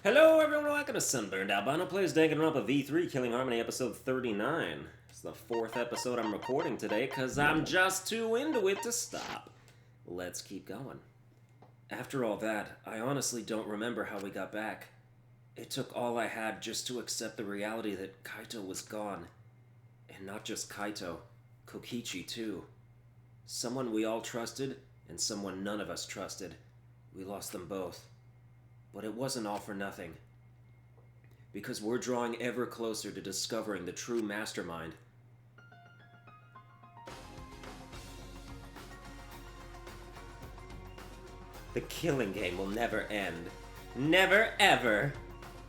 Hello everyone, welcome to Sunburned Albino plays Danganronpa V3 Killing Harmony episode 39. It's the fourth episode I'm recording today because I'm just too into it to stop. Let's keep going. After all that, I honestly don't remember how we got back. It took all I had just to accept the reality that Kaito was gone. And not just Kaito, Kokichi too. Someone we all trusted and someone none of us trusted. We lost them both. But it wasn't all for nothing. Because we're drawing ever closer to discovering the true mastermind. The killing game will never end. Never ever.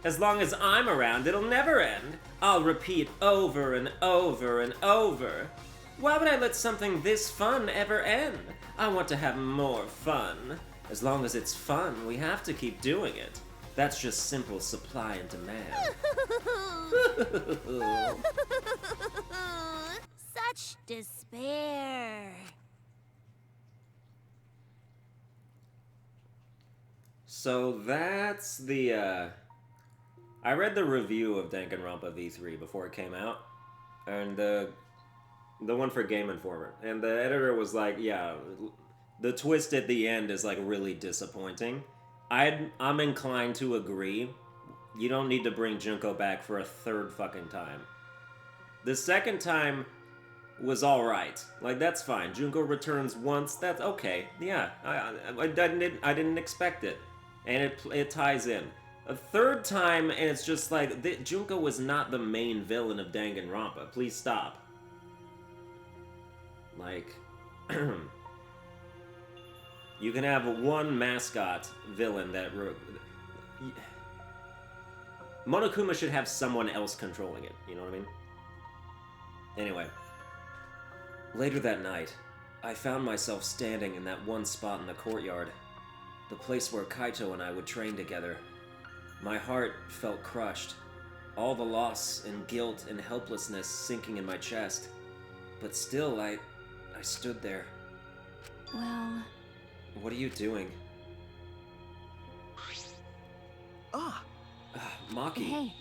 As long as I'm around, it'll never end. I'll repeat over and over and over. Why would I let something this fun ever end? I want to have more fun. As long as it's fun, we have to keep doing it. That's just simple supply and demand. Such despair. So that's the, I read the review of Danganronpa V3 before it came out. And the one for Game Informer. And the editor was like, yeah, the twist at the end is like really disappointing. I'm inclined to agree. You don't need to bring Junko back for a third fucking time. The second time was alright. Like, that's fine. Junko returns once, that's okay. Yeah, I didn't expect it. And it ties in. A third time, and it's just like, Junko was not the main villain of Danganronpa. Please stop. Like, you can have one mascot villain that... Monokuma should have someone else controlling it, you know what I mean? Anyway. Later that night, I found myself standing in that one spot in the courtyard. The place where Kaito and I would train together. My heart felt crushed. All the loss and guilt and helplessness sinking in my chest. But still, I stood there. Well... What are you doing? Ah! Maki. Hey.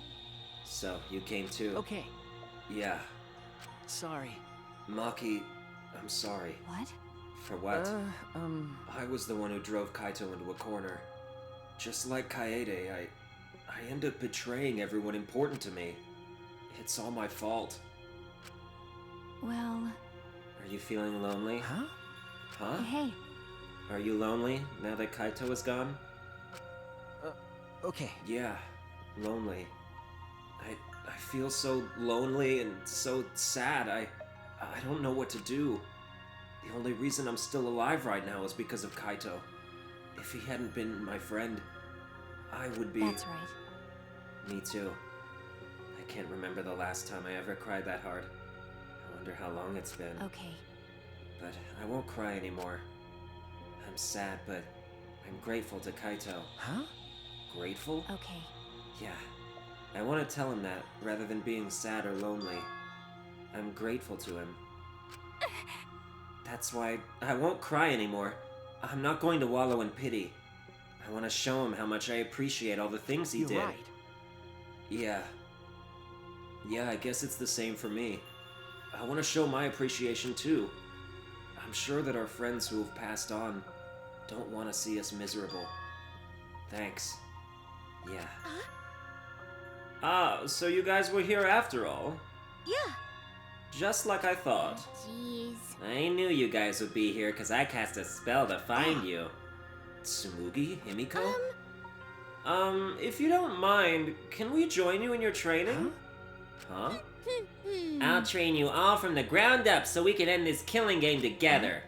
So, you came too? Okay. Yeah. Sorry. Maki, I'm sorry. What? For what? I I was the one who drove Kaito into a corner. Just like Kaede, I end up betraying everyone important to me. It's all my fault. Well... Are you feeling lonely? Huh? Huh? Hey. Are you lonely now that Kaito is gone? Okay. Yeah, lonely. I feel so lonely and so sad. I don't know what to do. The only reason I'm still alive right now is because of Kaito. If he hadn't been my friend, I would be... That's right. Me too. I can't remember the last time I ever cried that hard. I wonder how long it's been. Okay. But I won't cry anymore. I'm sad, but I'm grateful to Kaito. Huh? Grateful? Okay. Yeah. I want to tell him that, rather than being sad or lonely. I'm grateful to him. That's why I won't cry anymore. I'm not going to wallow in pity. I want to show him how much I appreciate all the things he You're did. right. Yeah. Yeah, I guess it's the same for me. I want to show my appreciation too. I'm sure that our friends who have passed on don't want to see us miserable. Thanks. Yeah. Ah, so you guys were here after all? Yeah. Just like I thought. Jeez. I knew you guys would be here because I cast a spell to find you. Tsumugi? Himiko? If you don't mind, can we join you in your training? Huh? I'll train you all from the ground up so we can end this killing game together.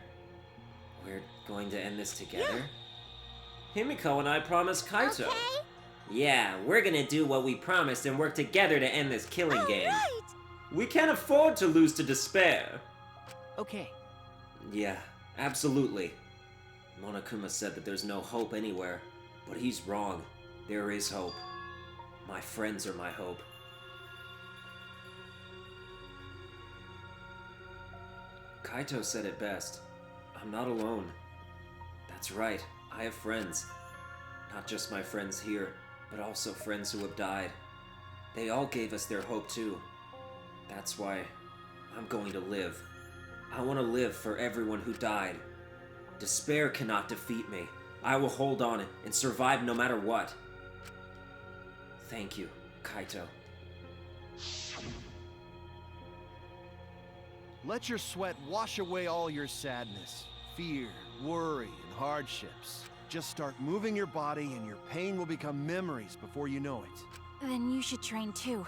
We're going to end this together? Himiko and I promised Kaito. Okay. Yeah, we're gonna do what we promised and work together to end this killing game. Right. We can't afford to lose to despair. Okay. Yeah, absolutely. Monokuma said that there's no hope anywhere, but he's wrong. There is hope. My friends are my hope. Kaito said it best. I'm not alone. That's right, I have friends. Not just my friends here, but also friends who have died. They all gave us their hope too. That's why I'm going to live. I want to live for everyone who died. Despair cannot defeat me. I will hold on and survive no matter what. Thank you, Kaito. Let your sweat wash away all your sadness, fear, worry, and hardships. Just start moving your body and your pain will become memories before you know it. Then you should train too.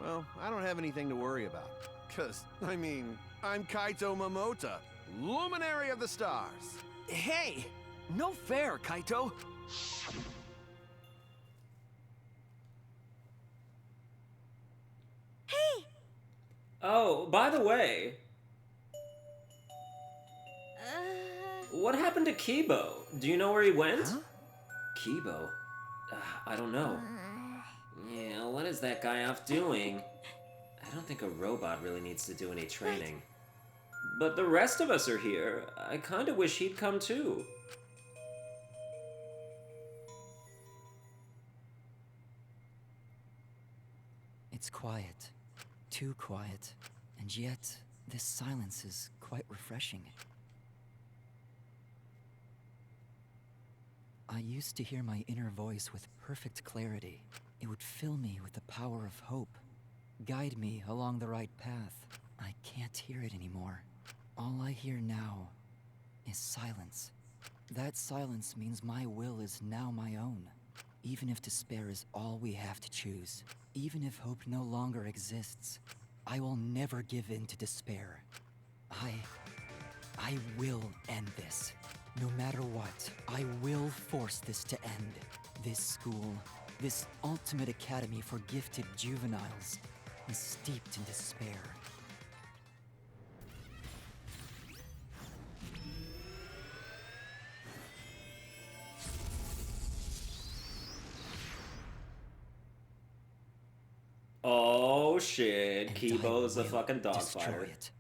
Well, I don't have anything to worry about. 'Cause, I mean, I'm Kaito Momota, Luminary of the Stars. Hey! No fair, Kaito! Hey! Oh, by the way, what happened to Kibo? Do you know where he went? Huh? Kibo? I don't know. Yeah, what is that guy off doing? I don't think a robot really needs to do any training. But the rest of us are here. I kinda wish he'd come too. It's quiet. Too quiet. And yet, this silence is quite refreshing. I used to hear my inner voice with perfect clarity. It would fill me with the power of hope, guide me along the right path. I can't hear it anymore. All I hear now is silence. That silence means my will is now my own. Even if despair is all we have to choose, even if hope no longer exists, I will never give in to despair. I will end this. No matter what, I will force this to end. This school, this ultimate academy for gifted juveniles, is steeped in despair. Oh shit, And Kibo's I a will fucking dog destroy fighter. it.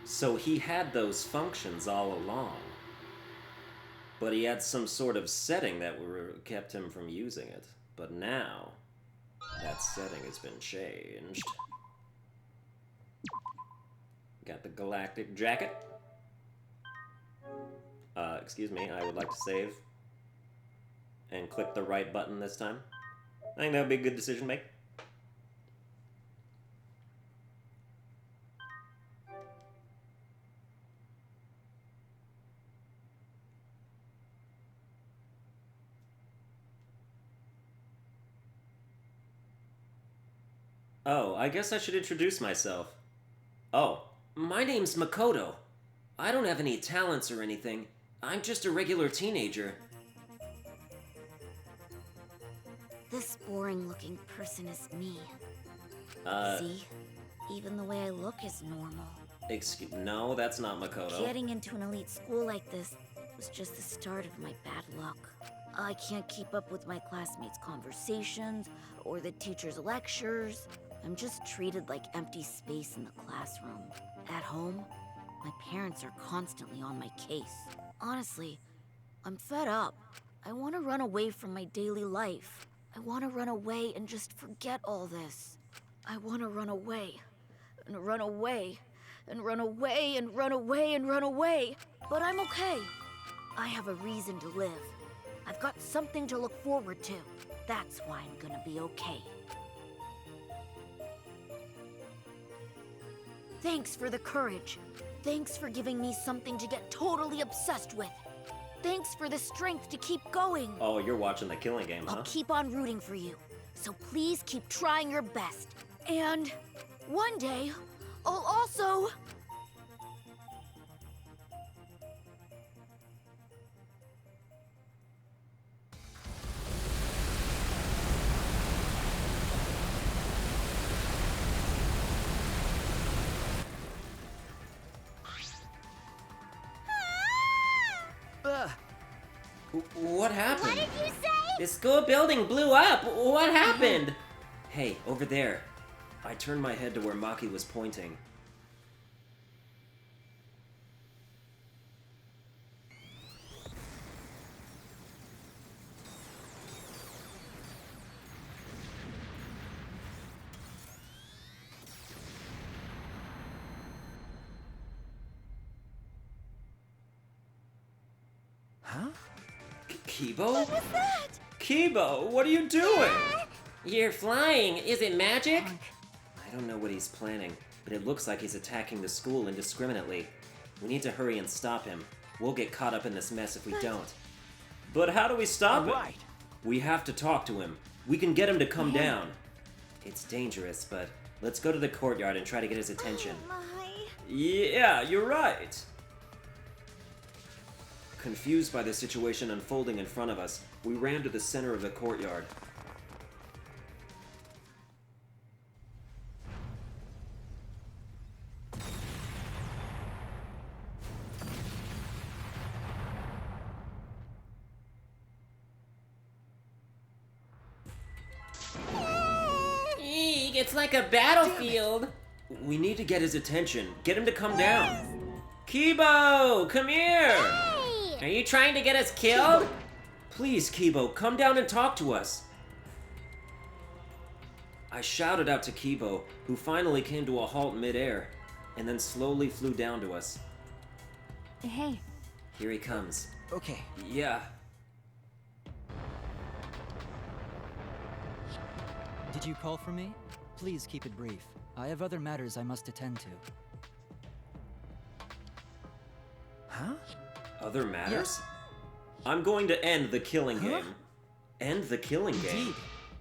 So he had those functions all along. But he had some sort of setting that kept him from using it. But now, that setting has been changed. Got the galactic jacket. Excuse me, I would like to save. And click the right button this time. I think that would be a good decision to make. Oh, I guess I should introduce myself. Oh, my name's Makoto. I don't have any talents or anything. I'm just a regular teenager. This boring-looking person is me. Uh, See? Even the way I look is normal. No, that's not Makoto. Getting into an elite school like this was just the start of my bad luck. I can't keep up with my classmates' conversations or the teacher's lectures. I'm just treated like empty space in the classroom. At home, my parents are constantly on my case. Honestly, I'm fed up. I want to run away from my daily life. I want to run away and just forget all this. I want to run away, and run away, and run away, and run away, and run away. But I'm okay. I have a reason to live. I've got something to look forward to. That's why I'm gonna be okay. Thanks for the courage. Thanks for giving me something to get totally obsessed with. Thanks for the strength to keep going. Oh, you're watching the Killing Game, huh? I'll keep on rooting for you. So please keep trying your best. And one day, I'll also... What happened? What did you say? The school building blew up! What happened? Hey, over there. I turned my head to where Maki was pointing. Huh? Kibo? What was that? Kibo, what are you doing? You're flying. Is it magic? I don't know what he's planning, but it looks like he's attacking the school indiscriminately. We need to hurry and stop him. We'll get caught up in this mess if we don't. But how do we stop him? Right. We have to talk to him. We can get him to come down. It's dangerous, but let's go to the courtyard and try to get his attention. Oh my. Yeah, you're right. Confused by the situation unfolding in front of us, we ran to the center of the courtyard. Eek, it's like a battlefield. We need to get his attention. Get him to come down. Kibo, come here. Hey! Are you trying to get us killed? Please, Kibo, come down and talk to us. I shouted out to Kibo, who finally came to a halt midair, and then slowly flew down to us. Hey. Here he comes. Okay. Yeah. Did you call for me? Please keep it brief. I have other matters I must attend to. Huh? Other matters? Yes. I'm going to end the killing game. End the killing game? Indeed.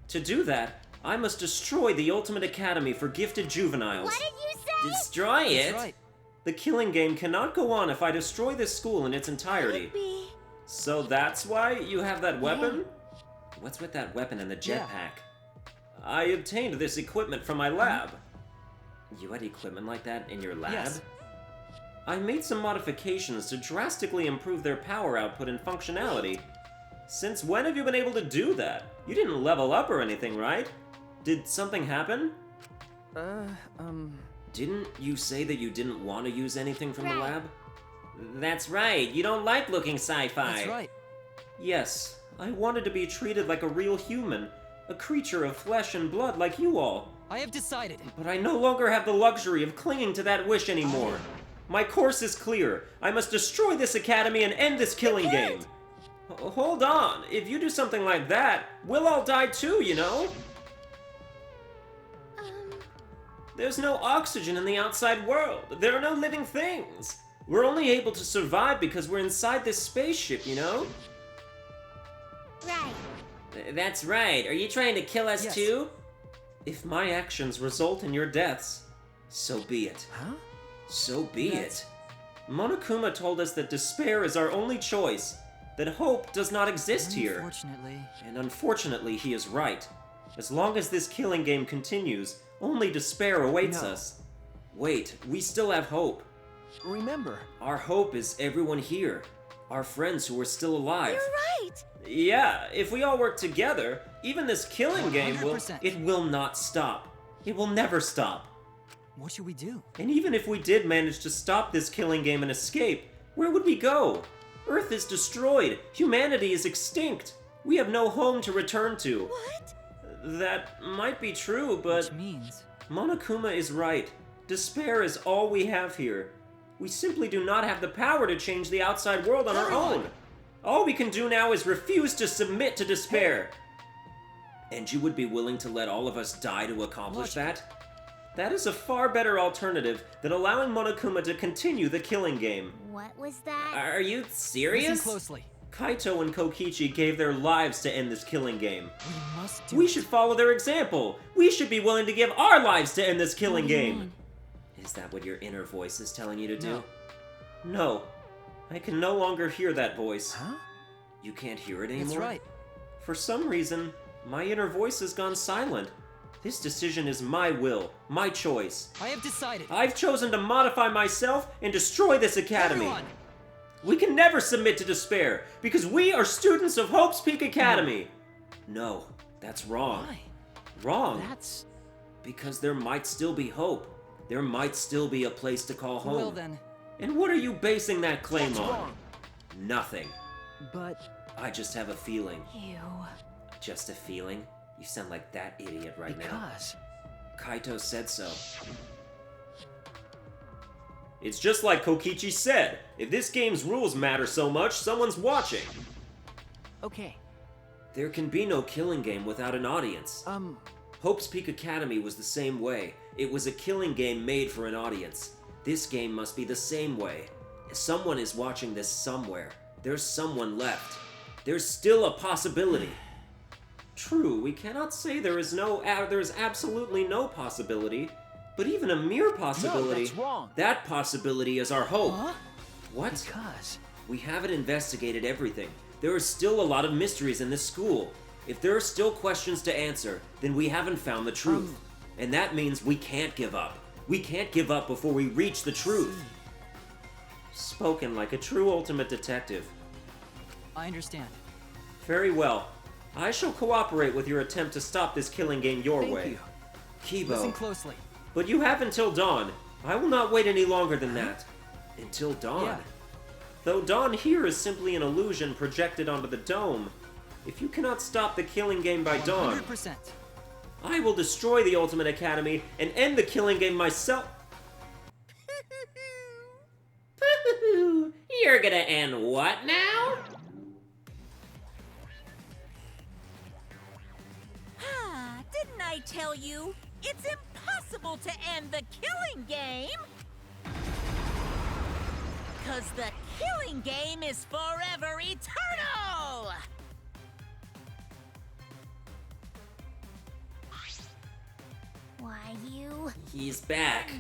To do that, I must destroy the Ultimate Academy for Gifted Juveniles. What did you say? Destroy it? That's right. The killing game cannot go on if I destroy this school in its entirety. Maybe. So that's why you have that weapon? What's with that weapon and the Yeah. jetpack? I obtained this equipment from my lab. You had equipment like that in your lab? Yes. I made some modifications to drastically improve their power output and functionality. Since when have you been able to do that? You didn't level up or anything, right? Did something happen? Didn't you say that you didn't want to use anything from the Right. lab? That's right, you don't like looking sci-fi. That's right. Yes, I wanted to be treated like a real human, a creature of flesh and blood like you all. I have decided. But I no longer have the luxury of clinging to that wish anymore. My course is clear. I must destroy this academy and end this killing game. Hold on, if you do something like that, we'll all die too, you know? There's no oxygen in the outside world. There are no living things. We're only able to survive because we're inside this spaceship, you know? Right. That's right. Are you trying to kill us Yes. too? If my actions result in your deaths, so be it. Huh? So be That's- it. Monokuma told us that despair is our only choice, that hope does not exist here. Unfortunately. And unfortunately, he is right. As long as this killing game continues, only despair awaits No. us. Wait, we still have hope. Remember, Our hope is everyone here, our friends who are still alive. You're right. Yeah, if we all work together, even this killing game will 100%. it will not stop. It will never stop. What should we do? And even if we did manage to stop this killing game and escape, where would we go? Earth is destroyed. Humanity is extinct. We have no home to return to. What? That might be true, but Which means... Monokuma is right. Despair is all we have here. We simply do not have the power to change the outside world on our own. All we can do now is refuse to submit to despair. And you would be willing to let all of us die to accomplish that? That is a far better alternative than allowing Monokuma to continue the killing game. What was that? Are you Listen serious? closely. Kaito and Kokichi gave their lives to end this killing game. We must do We it. should follow their example. We should be willing to give our lives to end this killing What do you game. mean? Is that what your inner voice is telling you to do? No. No. I can no longer hear that voice. huh? You can't hear it anymore? That's right. For some reason, my inner voice has gone silent. This decision is my will, my choice. I have decided. I've chosen to modify myself and destroy this academy. Everyone! We can never submit to despair, because we are students of Hope's Peak Academy. No, that's wrong. Why? Wrong. That's... Because there might still be hope. There might still be a place to call home. Well then, And what are you basing that claim That's on? wrong. Nothing. But... I just have a feeling. Ew. Just a feeling? You sound like that idiot right now. Because... Kaito said so. It's just like Kokichi said. If this game's rules matter so much, someone's watching. Okay. There can be no killing game without an audience. Hope's Peak Academy was the same way. It was a killing game made for an audience. This game must be the same way. Someone is watching this somewhere. There's someone left. There's still a possibility. True, we cannot say there is absolutely no possibility, but even a mere possibility. No, that's wrong. That possibility is our hope. Huh? What? Because... We haven't investigated everything. There are still a lot of mysteries in this school. If there are still questions to answer, then we haven't found the truth. And that means we can't give up. We can't give up before we reach the truth. Spoken like a true ultimate detective. I understand. Very well. I shall cooperate with your attempt to stop this killing game your Thank way. you. Kibo. Listen closely. But you have until dawn. I will not wait any longer than that. Until dawn. Yeah. Though dawn here is simply an illusion projected onto the dome. If you cannot stop the killing game by dawn, 100%. I will destroy the Ultimate Academy and end the killing game myself. You're gonna end what now? Didn't I tell you? It's impossible to end the killing game! 'Cause the killing game is forever eternal! Why, you? He's back.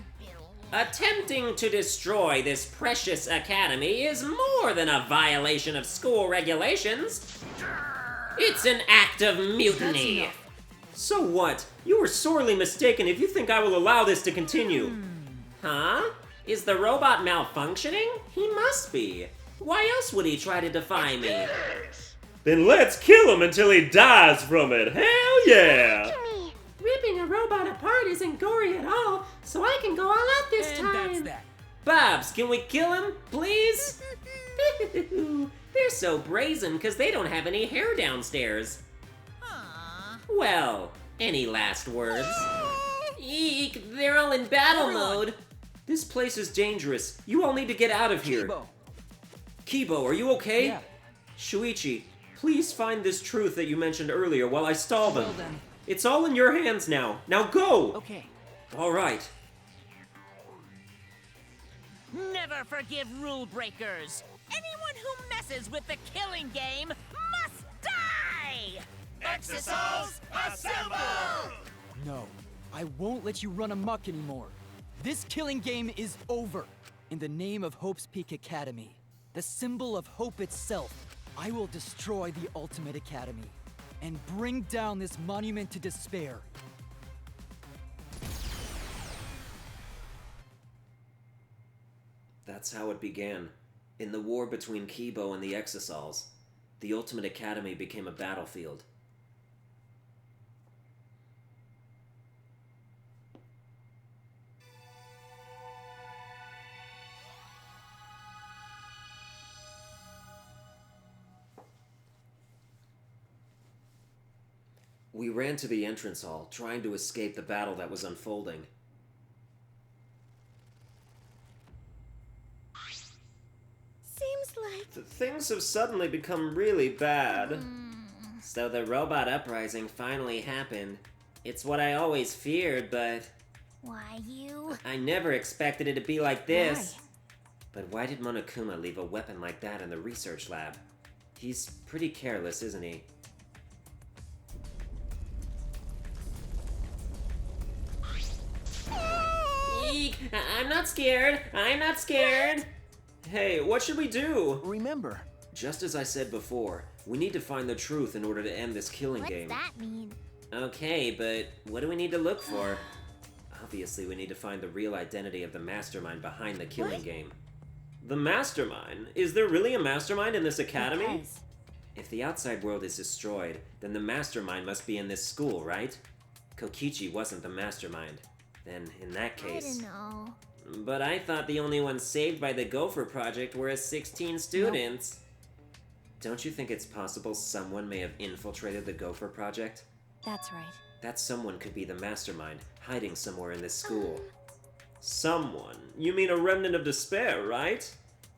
Attempting to destroy this precious academy is more than a violation of school regulations. It's an act of mutiny. That's enough. So what? You were sorely mistaken if you think I will allow this to continue. Huh? Is the robot malfunctioning? He must be. Why else would he try to defy me? Then let's kill him until he dies from it. Hell yeah! Ripping a robot apart isn't gory at all, so I can go all out this And that's that. Babs, can we kill him, please? They're so brazen because they don't have any hair downstairs. Aww. Well, any last words? Eek, they're all in battle mode. This place is dangerous. You all need to get out of here. Kibo. Kibo, are you okay? Yeah. Shuichi, please find this truth that you mentioned earlier while I stall them. Well then. It's all in your hands now. Now go! Okay. All right. Never forgive rule breakers! Anyone who messes with the killing game must die! Exercise assemble! No, I won't let you run amok anymore. This killing game is over. In the name of Hope's Peak Academy, the symbol of hope itself, I will destroy the Ultimate Academy and bring down this monument to despair. That's how it began. In the war between Kibo and the Exisals, the Ultimate Academy became a battlefield. We ran to the entrance hall, trying to escape the battle that was unfolding. Seems like... Things have suddenly become really bad. So the robot uprising finally happened. It's what I always feared, but Why, you? I never expected it to be like this. Why? But why did Monokuma leave a weapon like that in the research lab? He's pretty careless, isn't he? Eek! I'm not scared! I'm not scared! Hey, what should we do? Remember, Just as I said before, we need to find the truth in order to end this killing What's game. that mean? Okay, but what do we need to look for? Obviously, we need to find the real identity of the mastermind behind the killing What? game. The mastermind? Is there really a mastermind in this academy? Because If the outside world is destroyed, then the mastermind must be in this school, right? Kokichi wasn't the mastermind. Then, in that I case... don't know. But I thought the only ones saved by the Gopher Project were 16 students. Don't you think it's possible someone may have infiltrated the Gopher Project? That's right. That someone could be the mastermind, hiding somewhere in this school. Someone? You mean a remnant of despair, right?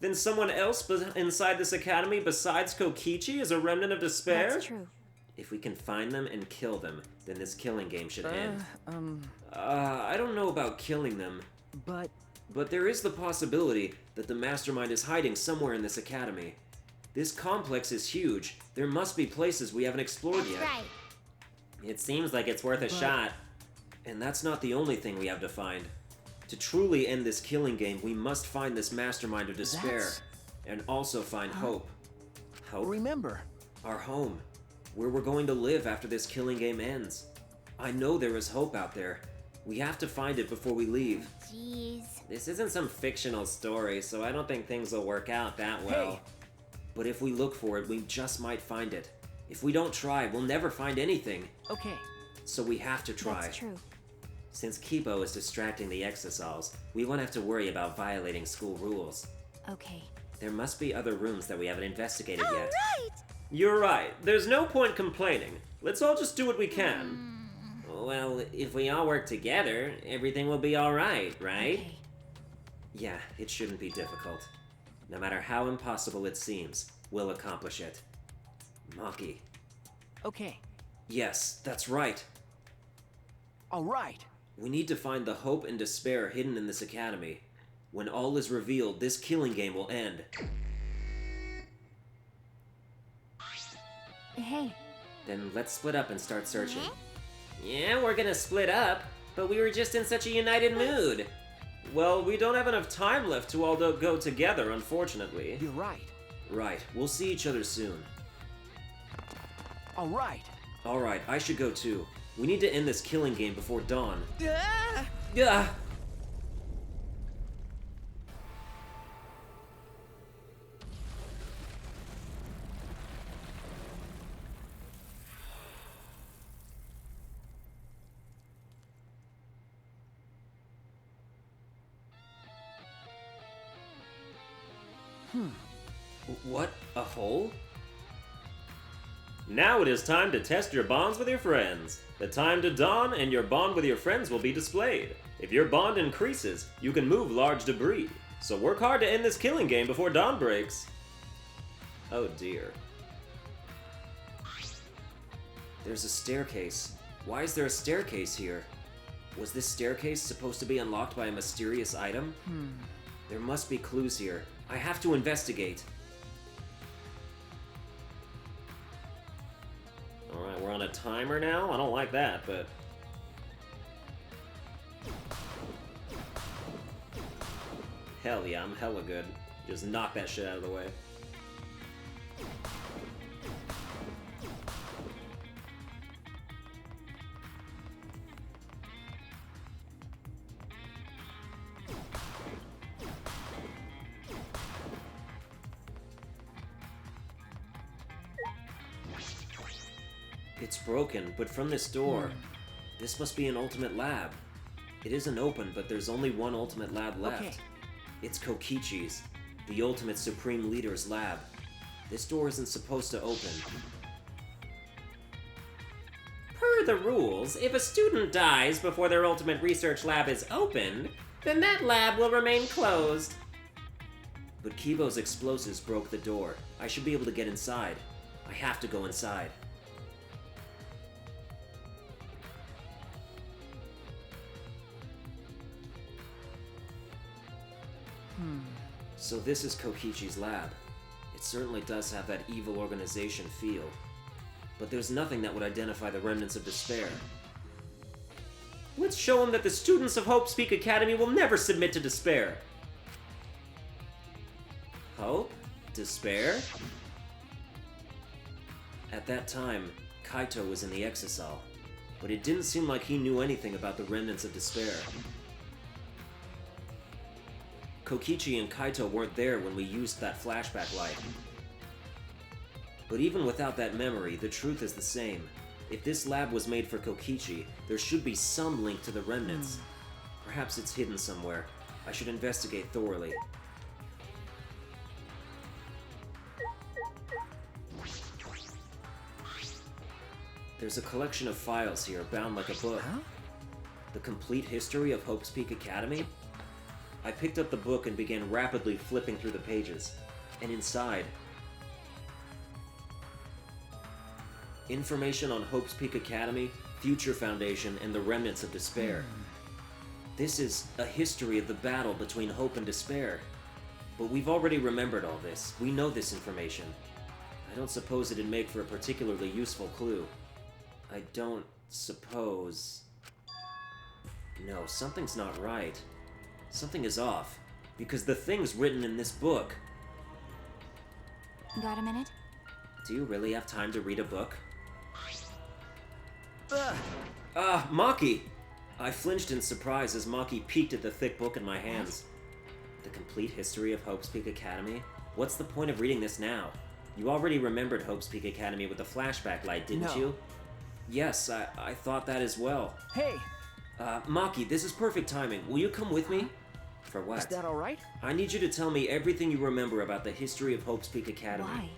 Then someone else inside this academy besides Kokichi is a remnant of despair? That's true. If we can find them and kill them, then this killing game should end. I don't know about killing them. But there is the possibility that the mastermind is hiding somewhere in this academy. This complex is huge. There must be places we haven't explored That's yet. right. It seems like it's worth a shot. And that's not the only thing we have to find. To truly end this killing game, we must find this mastermind of despair. That's- And also find hope. Hope? Remember, Our home. Where we're going to live after this killing game ends. I know there is hope out there. We have to find it before we leave. Jeez. This isn't some fictional story, so I don't think things will work out that well. Hey. But if we look for it, we just might find it. If we don't try, we'll never find anything. okay. So we have to try. That's true. Since Kibo is distracting the Exosols, we won't have to worry about violating school rules. Okay. There must be other rooms that we haven't investigated yet. Right. You're right. There's no point complaining. Let's all just do what we can. Well, if we all work together, everything will be alright, right? Okay. Yeah, it shouldn't be difficult. No matter how impossible it seems, we'll accomplish it. Maki. Okay. Yes, that's right. All right. We need to find the hope and despair hidden in this academy. When all is revealed, this killing game will end. Hey. Then let's split up and start searching. Yeah, we're gonna split up, but we were just in such a united mood. Well, we don't have enough time left to all go together, unfortunately. You're right. Right, we'll see each other soon. All right. Alright, I should go too. We need to end this killing game before dawn. Ah! Gah! What? A hole? Now it is time to test your bonds with your friends. The time to dawn and your bond with your friends will be displayed. If your bond increases, you can move large debris. So work hard to end this killing game before dawn breaks. Oh dear. There's a staircase. Why is there a staircase here? Was this staircase supposed to be unlocked by a mysterious item? There must be clues here. I have to investigate. Alright, we're on a timer now? I don't like that, but... Hell yeah, I'm hella good. Just knock that shit out of the way. It's broken, but from this door. This must be an ultimate lab. It isn't open, but there's only one ultimate lab left. Okay. It's Kokichi's, the ultimate supreme leader's lab. This door isn't supposed to open. Per the rules, if a student dies before their ultimate research lab is opened, then that lab will remain closed. But Kibo's explosives broke the door. I should be able to get inside. I have to go inside. So this is Kokichi's lab. It certainly does have that evil organization feel. But there's nothing that would identify the remnants of despair. Let's show him that the students of Hope Speak Academy will never submit to despair. Hope? Despair? At that time, Kaito was in the Exisal, but it didn't seem like he knew anything about the remnants of despair. Kokichi and Kaito weren't there when we used that flashback light. But even without that memory, the truth is the same. If this lab was made for Kokichi, there should be some link to the remnants. Perhaps it's hidden somewhere. I should investigate thoroughly. There's a collection of files here, bound like a book. Huh? The complete history of Hope's Peak Academy? I picked up the book and began rapidly flipping through the pages. And inside... information on Hope's Peak Academy, Future Foundation, and the remnants of Despair. This is a history of the battle between Hope and Despair. But we've already remembered all this. We know this information. I don't suppose it'd make for a particularly useful clue. I don't suppose... No, something's not right. Something is off. Because the things written in this book... Got a minute? Do you really have time to read a book? Maki! I flinched in surprise as Maki peeked at the thick book in my hands. The complete history of Hope's Peak Academy? What's the point of reading this now? You already remembered Hope's Peak Academy with the flashback light, didn't No. you? Yes, I thought that as well. Hey, Maki, this is perfect timing. Will you come with me? For what? is that all right? I need you to tell me everything you remember about the history of Hope's Peak Academy. Why?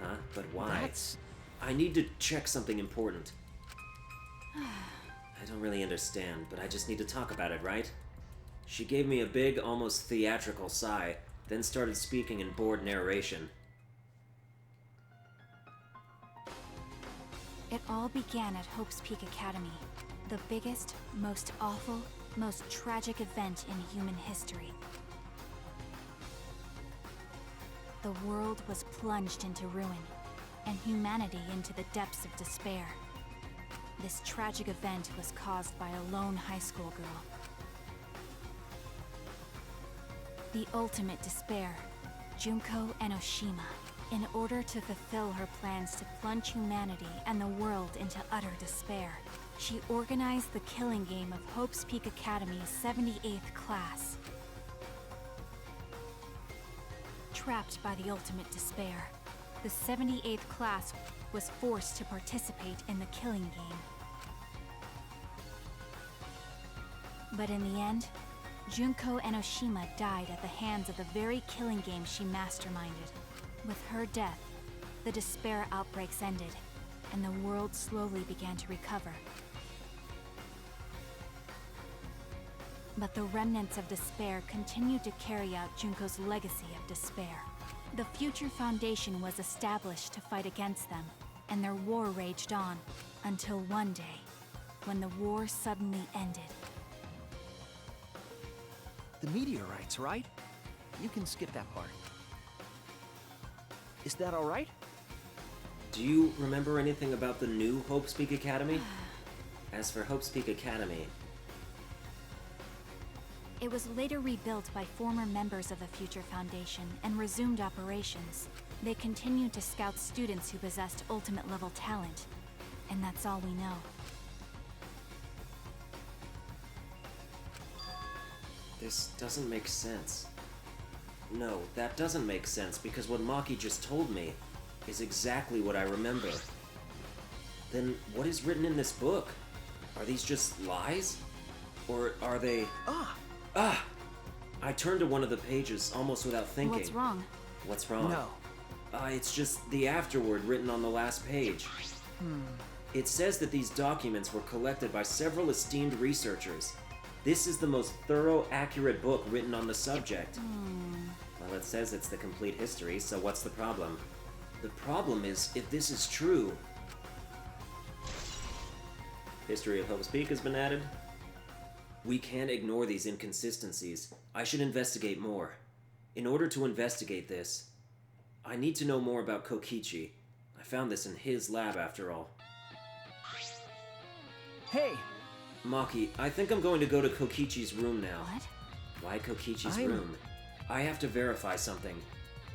Huh? But why? That's... I need to check something important. I don't really understand, but I just need to talk about it, right? She gave me a big, almost theatrical sigh, then started speaking in bored narration. It all began at Hope's Peak Academy, the biggest, most awful, most tragic event in human history. The world was plunged into ruin, and humanity into the depths of despair. This tragic event was caused by a lone high school girl. The ultimate despair, Junko Enoshima. In order to fulfill her plans to plunge humanity and the world into utter despair, she organized the killing game of Hope's Peak Academy's 78th class. Trapped by the ultimate despair, the 78th class was forced to participate in the killing game. But in the end, Junko Enoshima died at the hands of the very killing game she masterminded. With her death, the despair outbreaks ended, and the world slowly began to recover. But the remnants of despair continued to carry out Junko's legacy of despair. The Future Foundation was established to fight against them, and their war raged on, until one day, when the war suddenly ended. The meteorites, right? You can skip that part. Is that all right? Do you remember anything about the new Hope's Peak Academy? As for Hope's Peak Academy... It was later rebuilt by former members of the Future Foundation and resumed operations. They continued to scout students who possessed ultimate-level talent, and that's all we know. This doesn't make sense. No, that doesn't make sense, because what Maki just told me is exactly what I remember. Then what is written in this book? Are these just lies? Or are they... I turned to one of the pages almost without thinking. What's wrong? What's wrong? No. It's just the afterword written on the last page. It says that these documents were collected by several esteemed researchers. This is the most thorough, accurate book written on the subject. Well, it says it's the complete history, so what's the problem? The problem is, if this is true... History of Hope's Peak has been added. We can't ignore these inconsistencies. I should investigate more. In order to investigate this, I need to know more about Kokichi. I found this in his lab, after all. Hey! Maki, I think I'm going to go to Kokichi's room now. What? Why Kokichi's I'm- room? I have to verify something.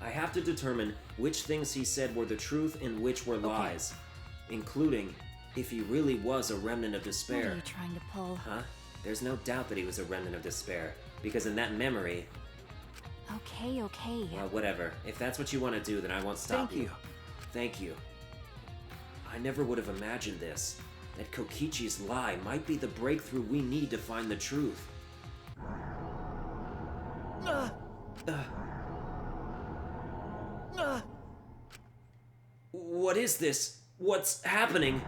I have to determine which things he said were the truth and which were lies. Including if he really was a remnant of What despair. are you trying to pull? Huh? There's no doubt that he was a remnant of despair, because in that memory, Okay, okay. Well, whatever. If that's what you want to do, then I won't stop Thank you. Thank you. I never would have imagined this. That Kokichi's lie might be the breakthrough we need to find the truth. What is this? What's happening?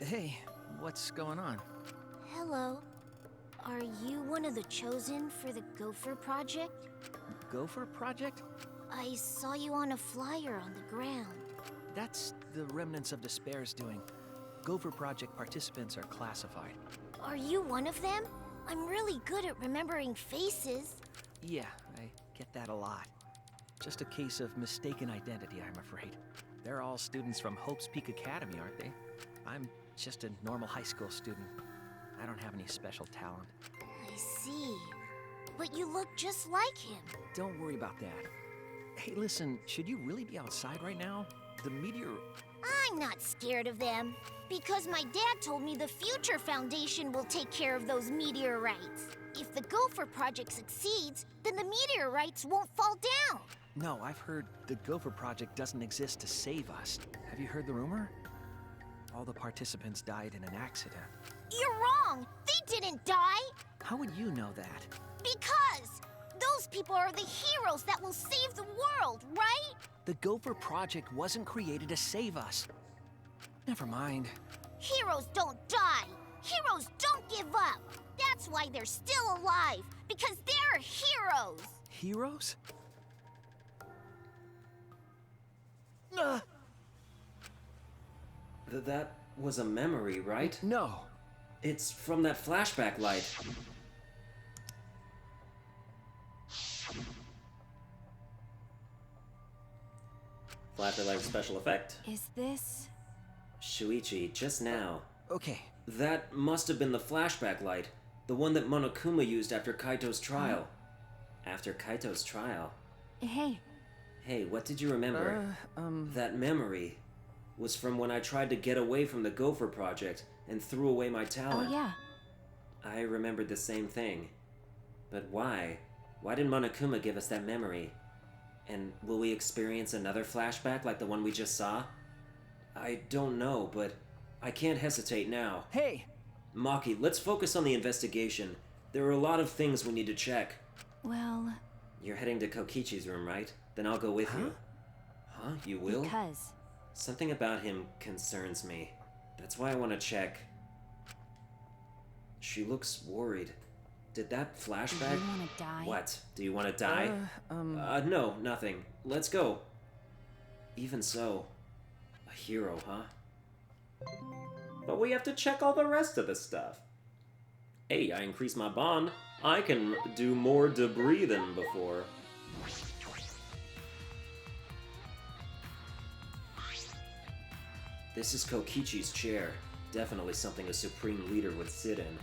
Hey, what's going on? Hello. Are you one of the chosen for the Gopher Project? Gopher Project? I saw you on a flyer on the ground. That's the Remnants of Despair's doing. Gopher Project participants are classified. Are you one of them? I'm really good at remembering faces. Yeah, I get that a lot. Just a case of mistaken identity, I'm afraid. They're all students from Hope's Peak Academy, aren't they? I'm just a normal high school student. I don't have any special talent. I see. But you look just like him. Don't worry about that. Hey, listen, should you really be outside right now? The meteor... I'm not scared of them. Because my dad told me the Future Foundation will take care of those meteorites. If the Gopher Project succeeds, then the meteorites won't fall down. No, I've heard the Gopher Project doesn't exist to save us. Have you heard the rumor? All the participants died in an accident. You're wrong! They didn't die! How would you know that? Because those people are the heroes that will save the world, right? The Gopher Project wasn't created to save us. Never mind. Heroes don't die. Heroes don't give up. That's why they're still alive. Because they're heroes. Heroes? That was a memory, right? No. It's from that flashback light. Flashback light special effect. Is this... Shuichi, just now. Okay. That must have been the flashback light. The one that Monokuma used after Kaito's trial. After Kaito's trial? Hey, Hey, what did you remember? That memory was from when I tried to get away from the Gopher Project and threw away my oh talent. yeah. I remembered the same thing. But why? Why did Monokuma give us that memory? And will we experience another flashback like the one we just saw? I don't know, but I can't hesitate now. Hey! Maki, let's focus on the investigation. There are a lot of things we need to check. Well, You're heading to Kokichi's room, right? Then I'll go with you. Huh? You will? because... Something about him concerns me. That's why I want to check. She looks worried. Did that Do flashback... you want to die? What? Do you want to die? No, nothing. Let's go. Even so, a hero, huh? But we have to check all the rest of the stuff. Hey, I increased my bond. I can do more debris than before. This is Kokichi's chair. Definitely something a supreme leader would sit in.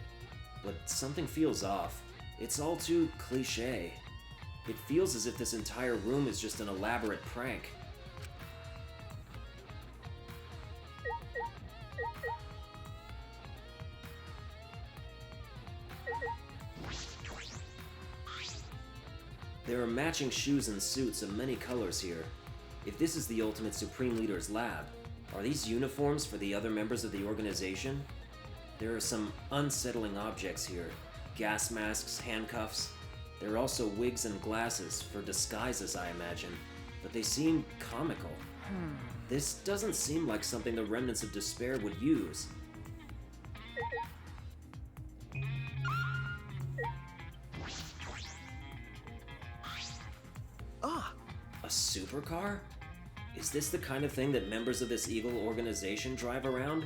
But something feels off. It's all too cliché. It feels as if this entire room is just an elaborate prank. There are matching shoes and suits of many colors here. If this is the ultimate Supreme Leader's lab, are these uniforms for the other members of the organization? There are some unsettling objects here. Gas masks, handcuffs. There are also wigs and glasses for disguises, I imagine. But they seem comical. This doesn't seem like something the Remnants of Despair would use. Ah! A supercar? Is this the kind of thing that members of this evil organization drive around?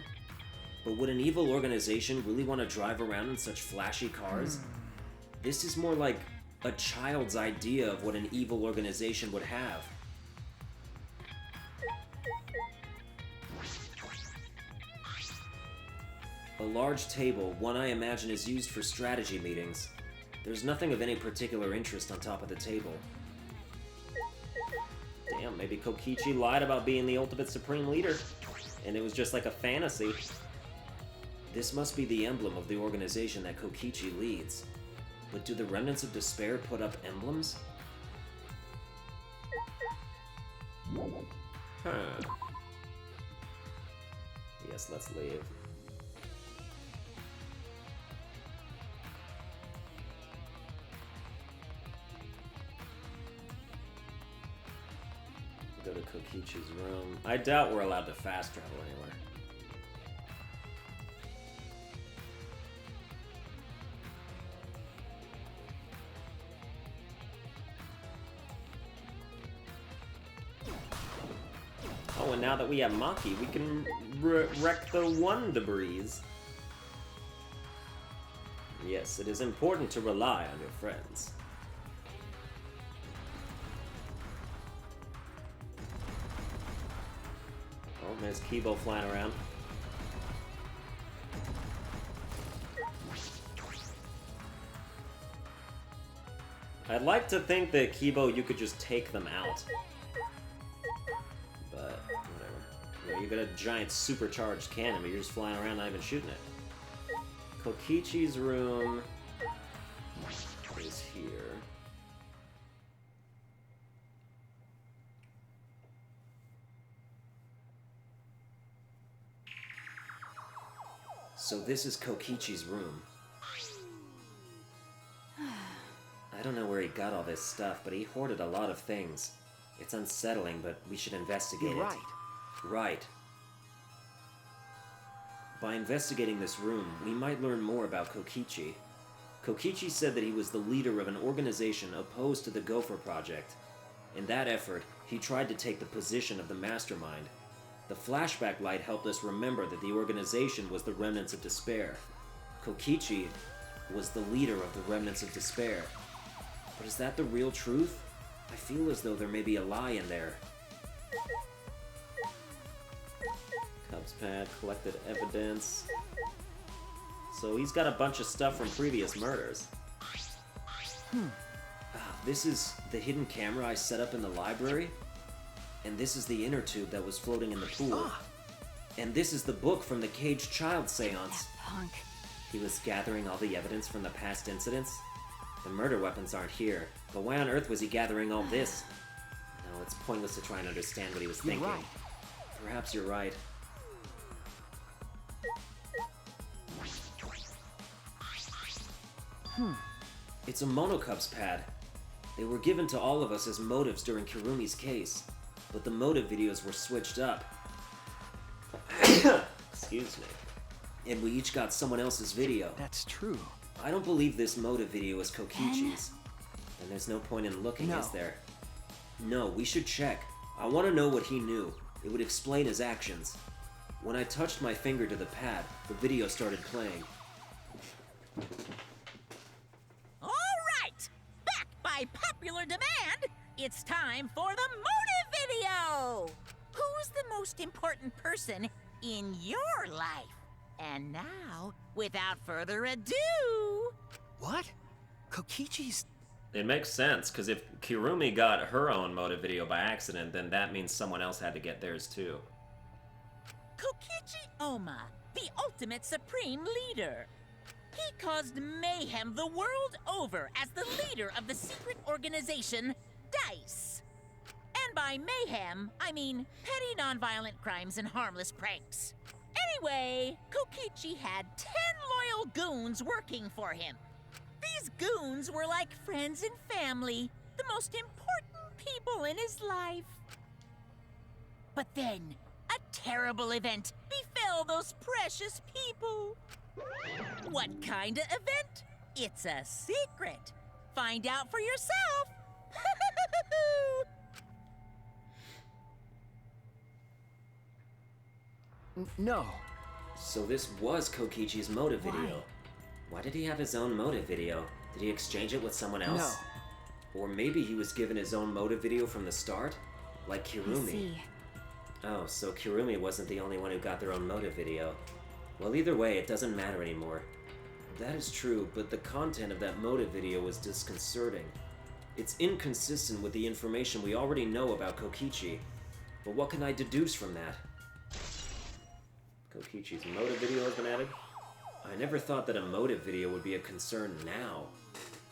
But would an evil organization really want to drive around in such flashy cars? This is more like a child's idea of what an evil organization would have. A large table, one I imagine is used for strategy meetings. There's nothing of any particular interest on top of the table. Damn, maybe Kokichi lied about being the ultimate supreme leader, and it was just like a fantasy. This must be the emblem of the organization that Kokichi leads. But do the Remnants of Despair put up emblems? Huh. Yes, let's leave. Go to Kokichi's room. I doubt we're allowed to fast travel anywhere. Oh, and now that we have Maki, we can wreck the one debris. Yes, it is important to rely on your friends. Oh, there's Kibo flying around. I'd like to think that Kibo, you could just take them out. But, whatever. You know, you got a giant supercharged cannon, but you're just flying around not even shooting it. Kokichi's room is here. So this is Kokichi's room. I don't know where he got all this stuff, but he hoarded a lot of things. It's unsettling, but we should investigate You're it. right. Right. By investigating this room, we might learn more about Kokichi. Kokichi said that he was the leader of an organization opposed to the Gopher Project. In that effort, he tried to take the position of the mastermind. The flashback light helped us remember that the organization was the Remnants of Despair. Kokichi was the leader of the Remnants of Despair. But is that the real truth? I feel as though there may be a lie in there. Cubs pad, collected evidence. So he's got a bunch of stuff from previous murders. This is the hidden camera I set up in the library. And this is the inner tube that was floating in the pool. And this is the book from the caged child seance. That punk. He was gathering all the evidence from the past incidents. The murder weapons aren't here, but why on earth was he gathering all this? No, it's pointless to try and understand what he was thinking. Right. Perhaps you're right. It's a Monocub's pad. They were given to all of us as motives during Kirumi's case, but the motive videos were switched up. Excuse me. And we each got someone else's video. That's true. I don't believe this motive video is Kokichi's. And there's no point in looking, No. is there? No, we should check. I want to know what he knew. It would explain his actions. When I touched my finger to the pad, the video started playing. All right! Back by popular demand, it's time for the motive video! Who's the most important person in your life? And now, without further ado... What? Kokichi's... It makes sense, because if Kirumi got her own motive video by accident, then that means someone else had to get theirs too. Kokichi Oma, the ultimate supreme leader. He caused mayhem the world over as the leader of the secret organization, DICE. And by mayhem, I mean petty nonviolent crimes and harmless pranks. Anyway, Kokichi had 10 loyal goons working for him. These goons were like friends and family, the most important people in his life. But then, a terrible event befell those precious people. What kind of event? It's a secret. Find out for yourself. No. So this was Kokichi's motive video. Why did he have his own motive video? Did he exchange it with someone else? No. Or maybe he was given his own motive video from the start? Like I Kirumi. see. Oh, so Kirumi wasn't the only one who got their own motive video. Well, either way, it doesn't matter anymore. That is true, but the content of that motive video was disconcerting. It's inconsistent with the information we already know about Kokichi. But what can I deduce from that? Kokichi's motive video has been added? I never thought that a motive video would be a concern now.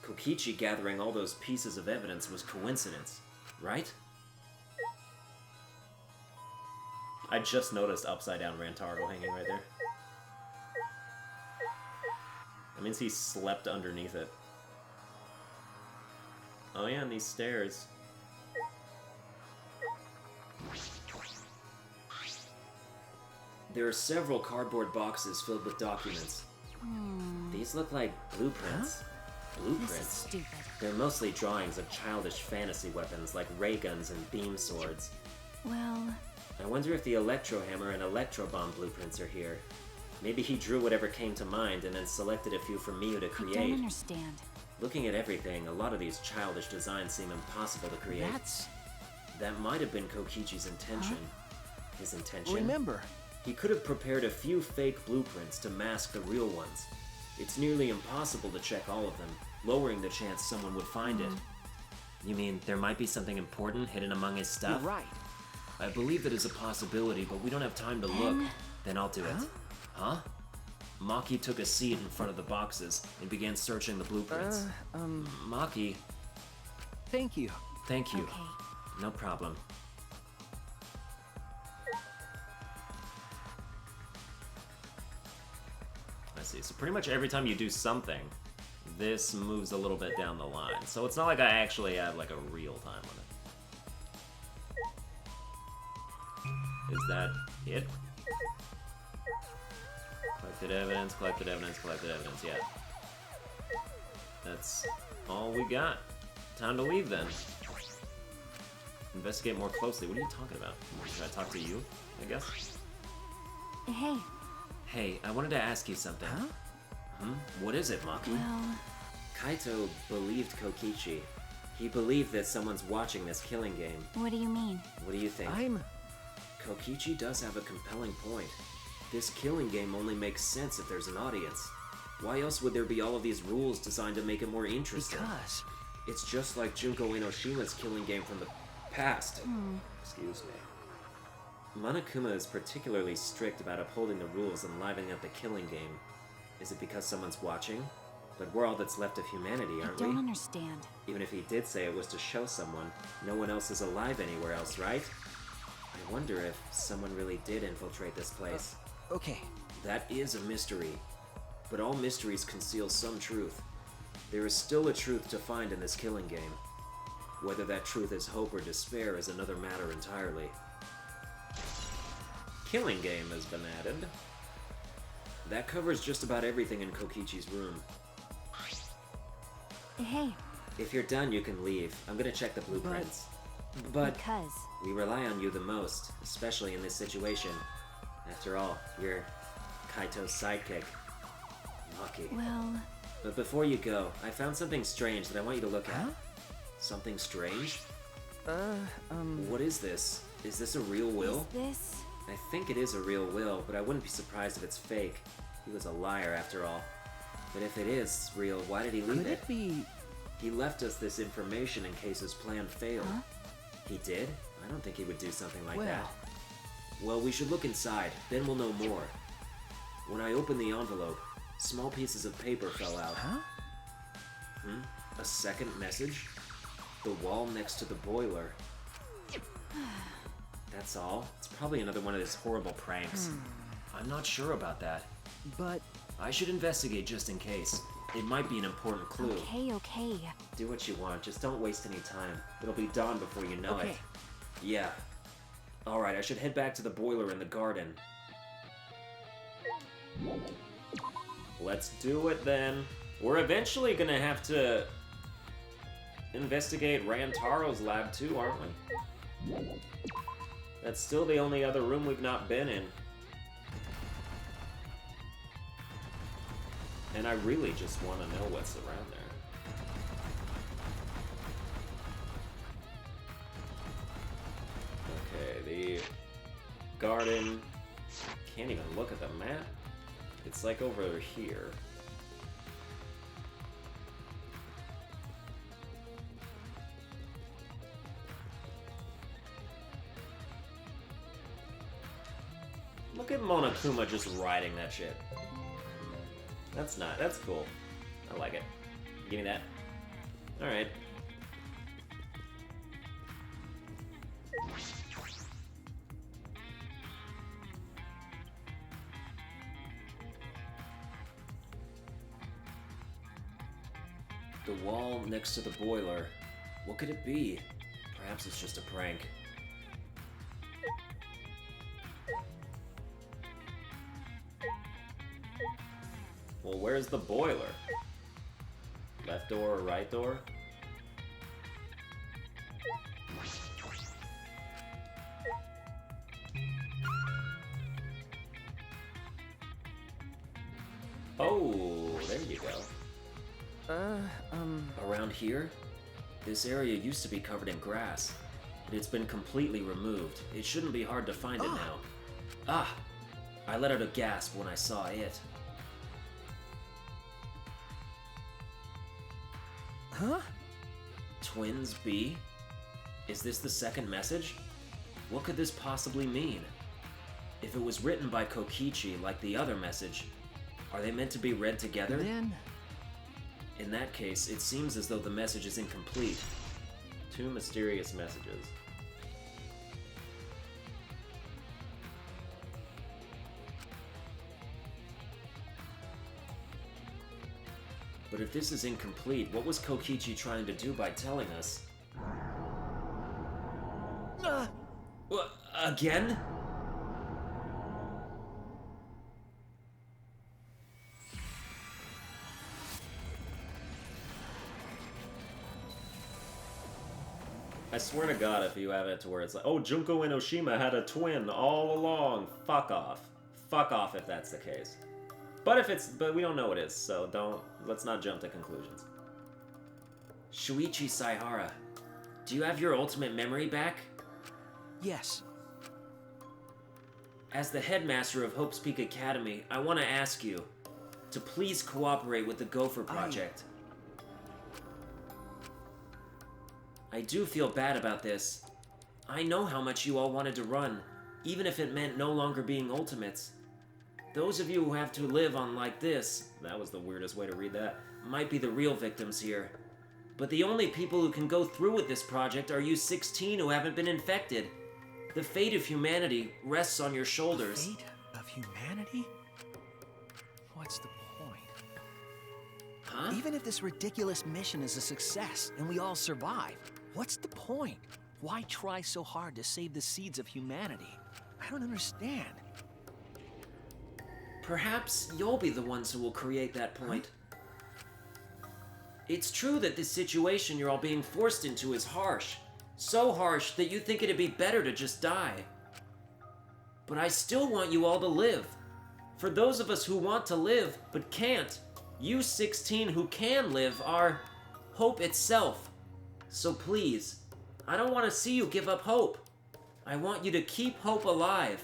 Kokichi gathering all those pieces of evidence was coincidence, right? I just noticed upside down Rantaro hanging right there. That means he slept underneath it. Oh yeah, and these stairs. There are several cardboard boxes filled with documents. These look like blueprints. Blueprints? This is stupid. They're mostly drawings of childish fantasy weapons like ray guns and beam swords. Well, I wonder if the electro hammer and electro bomb blueprints are here. Maybe he drew whatever came to mind and then selected a few for Miu to I create. don't understand. Looking at everything, a lot of these childish designs seem impossible to create. That might have been Kokichi's intention. His intention? Remember, He could have prepared a few fake blueprints to mask the real ones. It's nearly impossible to check all of them, lowering the chance someone would find it. You mean there might be something important hidden among his stuff? you're right. I believe that is a possibility, but we don't have time to look. Then I'll do it. Huh? Maki took a seat in front of the boxes and began searching the blueprints. Maki, Thank you. thank you. Okay. No problem. I see. So pretty much every time you do something, this moves a little bit down the line. So it's not like I actually have like a real time limit. Is that it? Collected evidence, collected evidence, collected evidence, yeah. That's all we got. Time to leave then. Investigate more closely. What are you talking about? Should I talk to you, I guess? Hey, Hey, I wanted to ask you something. What is it, Maki? well, Kaito believed Kokichi. He believed that someone's watching this killing game. what do you mean? What do you think? Kokichi does have a compelling point. This killing game only makes sense if there's an audience. Why else would there be all of these rules designed to make it more interesting? Because It's just like Junko Enoshima's killing game from the past. Excuse me. Monokuma is particularly strict about upholding the rules and livening up the killing game. Is it because someone's watching? But we're all that's left of humanity, I aren't don't we? understand. Even if he did say it was to show someone, no one else is alive anywhere else, right? I wonder if someone really did infiltrate this place. okay. That is a mystery. But all mysteries conceal some truth. There is still a truth to find in this killing game. Whether that truth is hope or despair is another matter entirely. Killing game has been added. That covers just about everything in Kokichi's room. Hey, If you're done, you can leave. I'm gonna check the blueprints. But because we rely on you the most, especially in this situation. After all, you're Kaito's sidekick. Maki. well, But before you go, I found something strange that I want you to look at. Something strange? What is this? Is this a real will? is this? I think it is a real will, but I wouldn't be surprised if it's fake. He was a liar after all. But if it is real, why did he leave Could it be? He left us this information in case his plan failed. Huh? He did? I don't think he would do something like Well. that. Well, we should look inside, then we'll know more. When I opened the envelope, small pieces of paper fell out. A second message? The wall next to the boiler. That's all. It's probably another one of his horrible pranks. I'm not sure about that. But I should investigate just in case. It might be an important clue. Okay. Do what you want, just don't waste any time. It'll be dawn before you know Okay. it. Yeah. Alright, I should head back to the boiler in the garden. Let's do it then. We're eventually gonna have to investigate Rantaro's lab too, aren't we? That's still the only other room we've not been in. And I really just want to know what's around there. Okay, the garden. Can't even look at the map. It's like over here. Look at Monokuma just riding that shit. That's cool. I like it. Give me that. Alright. The wall next to the boiler. What could it be? Perhaps it's just a prank. Well, where's the boiler? Left door or right door? Oh, there you go. Around here? This area used to be covered in grass, but it's been completely removed. It shouldn't be hard to find it now. Ah! I let out a gasp when I saw it. Huh? Twins B? Is this the second message? What could this possibly mean? If it was written by Kokichi like the other message, are they meant to be read together? Then... In that case, it seems as though the message is incomplete. 2 mysterious messages. But if this is incomplete, what was Kokichi trying to do by telling us? What? Again? I swear to God, if you have it to where it's like, oh, Junko and Oshima had a twin all along. Fuck off. Fuck off if that's the case. But we don't know what it is, so let's not jump to conclusions. Shuichi Saihara, do you have your ultimate memory back? Yes. As the headmaster of Hope's Peak Academy, I want to ask you to please cooperate with the Gopher Project. I do feel bad about this. I know how much you all wanted to run, even if it meant no longer being Ultimates. Those of you who have to live on like this, that was the weirdest way to read that, might be the real victims here. But the only people who can go through with this project are you 16 who haven't been infected. The fate of humanity rests on your shoulders. The fate of humanity? What's the point? Huh? Even if this ridiculous mission is a success and we all survive, what's the point? Why try so hard to save the seeds of humanity? I don't understand. Perhaps you'll be the ones who will create that point. It's true that this situation you're all being forced into is harsh. So harsh that you think it'd be better to just die. But I still want you all to live. For those of us who want to live but can't, you 16 who can live are hope itself. So please, I don't want to see you give up hope. I want you to keep hope alive.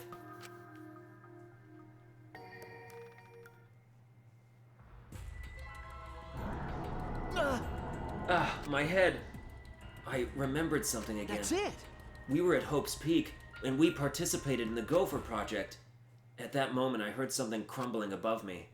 My head. I remembered something again. That's it! We were at Hope's Peak, and we participated in the Gopher Project. At that moment, I heard something crumbling above me.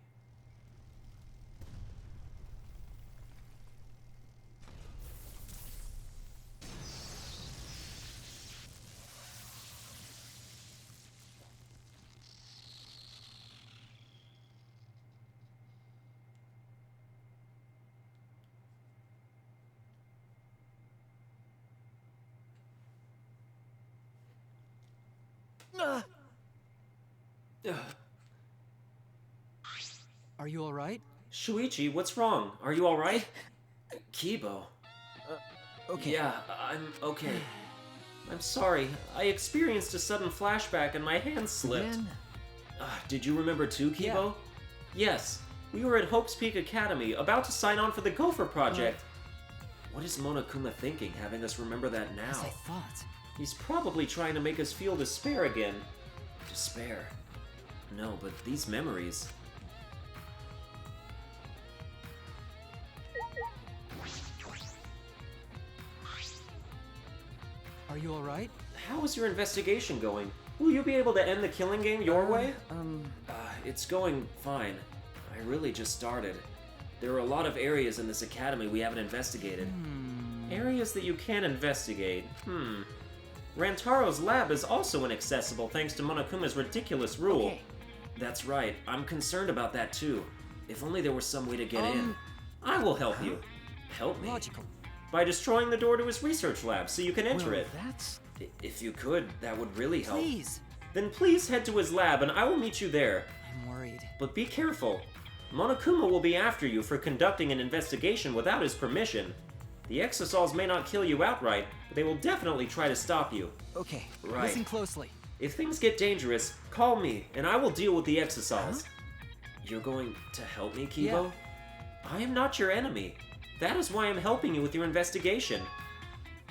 Are you alright? Shuichi, what's wrong? Are you alright? Kibo. Okay. Yeah, I'm okay. I'm sorry. I experienced a sudden flashback and my hand slipped. Then... Did you remember too, Kibo? Yes. We were at Hope's Peak Academy, about to sign on for the Gopher Project. What is Monokuma thinking, having us remember that now? As I thought. He's probably trying to make us feel despair again. Despair? No, but these memories... you alright? How is your investigation going? Will you be able to end the killing game your way? It's going fine. I really just started. There are a lot of areas in this academy we haven't investigated. Areas that you can investigate. Rantaro's lab is also inaccessible thanks to Monokuma's ridiculous rule. Okay. That's right. I'm concerned about that too. If only there was some way to get in. I will help you. Help me? Logical. By destroying the door to his research lab so you can enter Well, it. that's... If you could, that would really help. Please! Then please head to his lab and I will meet you there. I'm worried. But be careful. Monokuma will be after you for conducting an investigation without his permission. The Exosols may not kill you outright, but they will definitely try to stop you. Okay, Right. listen closely. If things get dangerous, call me and I will deal with the Exosols. You're going to help me, Kibo? Yeah. I am not your enemy. That is why I'm helping you with your investigation.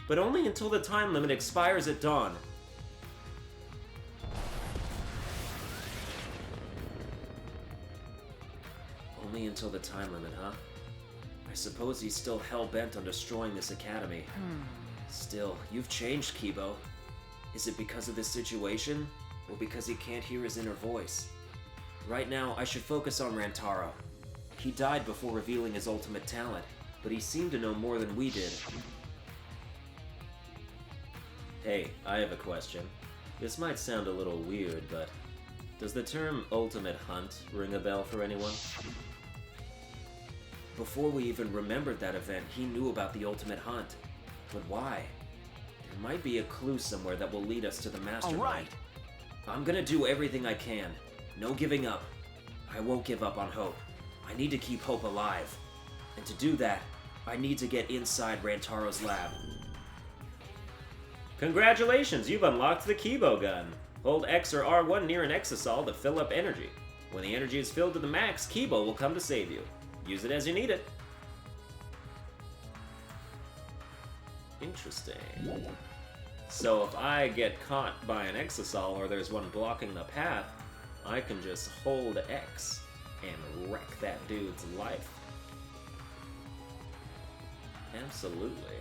But only until the time limit expires at dawn. Only until the time limit, huh? I suppose he's still hell-bent on destroying this academy. Still, you've changed, Kibo. Is it because of this situation, or because he can't hear his inner voice? Right now, I should focus on Rantaro. He died before revealing his ultimate talent, but he seemed to know more than we did. Hey, I have a question. This might sound a little weird, but does the term ultimate hunt ring a bell for anyone? Before we even remembered that event, he knew about the ultimate hunt. But why? There might be a clue somewhere that will lead us to the mastermind. Alright. I'm gonna do everything I can. No giving up. I won't give up on hope. I need to keep hope alive. And to do that, I need to get inside Rantaro's lab. Congratulations, you've unlocked the Kibo gun. Hold X or R1 near an Exosol to fill up energy. When the energy is filled to the max, Kibo will come to save you. Use it as you need it. Interesting. So if I get caught by an Exosol or there's one blocking the path, I can just hold X and wreck that dude's life. Absolutely.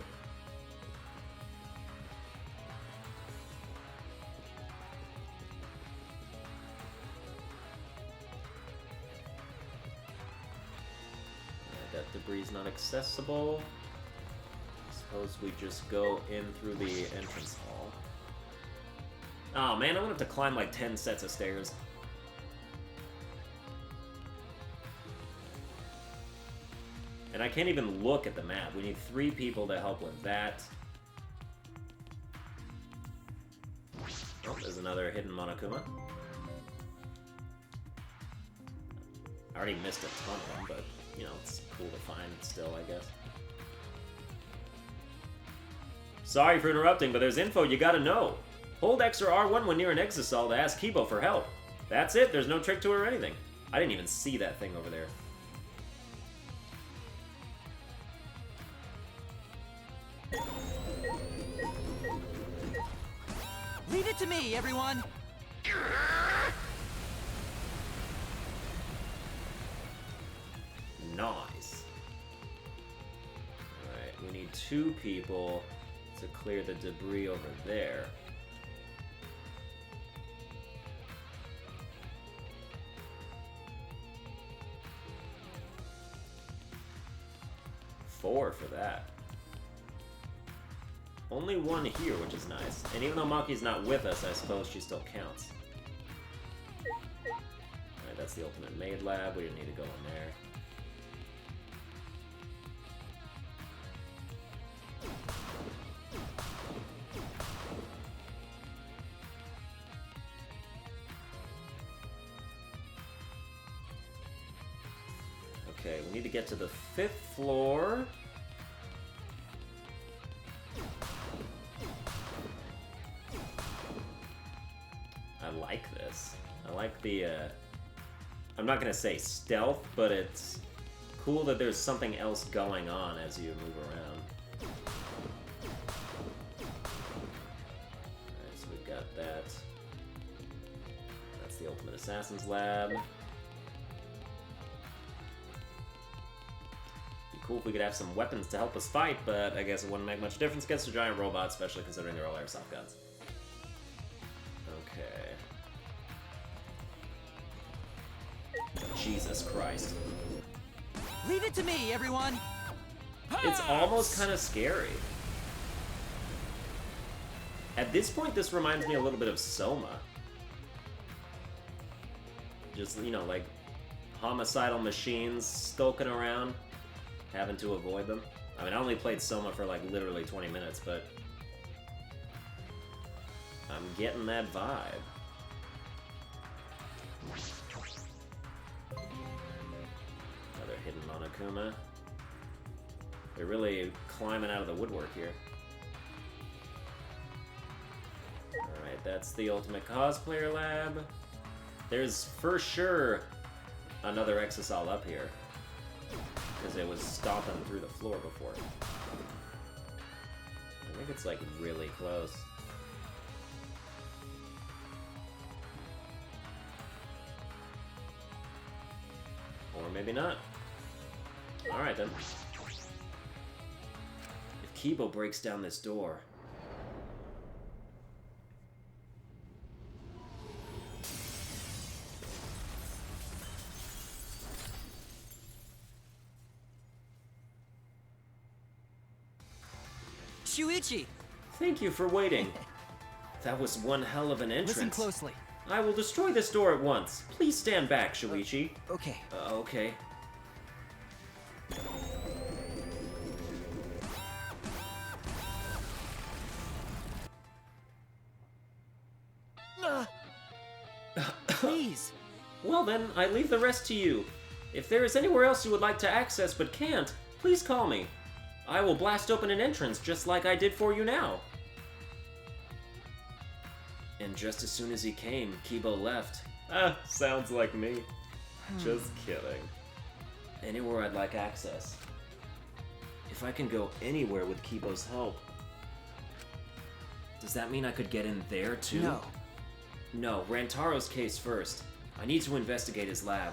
That debris is not accessible. Suppose we just go in through the entrance hall. Oh man, I'm gonna have to climb like 10 sets of stairs. And I can't even look at the map. We need 3 people to help with that. Oh, there's another hidden Monokuma. I already missed a ton of them, but, you know, it's cool to find still, I guess. Sorry for interrupting, but there's info you gotta know. Hold X or R1 when near an Exosol to ask Kibo for help. That's it, there's no trick to it or anything. I didn't even see that thing over there. Leave it to me, everyone! Nice. Alright, we need 2 people to clear the debris over there. Four for that. Only 1 here, which is nice. And even though Maki's not with us, I suppose she still counts. Alright, that's the ultimate maid lab. We didn't need to go in there. Okay, we need to get to the 5th floor. I like this. I like the, I'm not gonna say stealth, but it's cool that there's something else going on as you move around. Alright, so we've got that. That's the Ultimate Assassin's Lab. Be cool if we could have some weapons to help us fight, but I guess it wouldn't make much difference against a giant robot, especially considering they're all airsoft guns. Okay. Jesus Christ. Leave it to me, everyone! It's almost kind of scary. At this point, this reminds me a little bit of Soma. Just, you know, like homicidal machines skulking around, having to avoid them. I mean, I only played Soma for like literally 20 minutes, but I'm getting that vibe. Another hidden Monokuma. They're really climbing out of the woodwork here. Alright, that's the Ultimate Cosplayer Lab. There's for sure another Exisal up here, because it was stomping through the floor before. I think it's like really close. Or maybe not. Alright then. If Kibo breaks down this door... Shuichi! Thank you for waiting. That was one hell of an entrance. Listen closely. I will destroy this door at once. Please stand back, Shuichi. Okay. Okay. Please. Well then, I leave the rest to you. If there is anywhere else you would like to access but can't, please call me. I will blast open an entrance just like I did for you now. And just as soon as he came, Kibo left. Sounds like me. Just kidding. Anywhere I'd like access. If I can go anywhere with Kibo's help, does that mean I could get in there too? No. No, Rantaro's case first. I need to investigate his lab.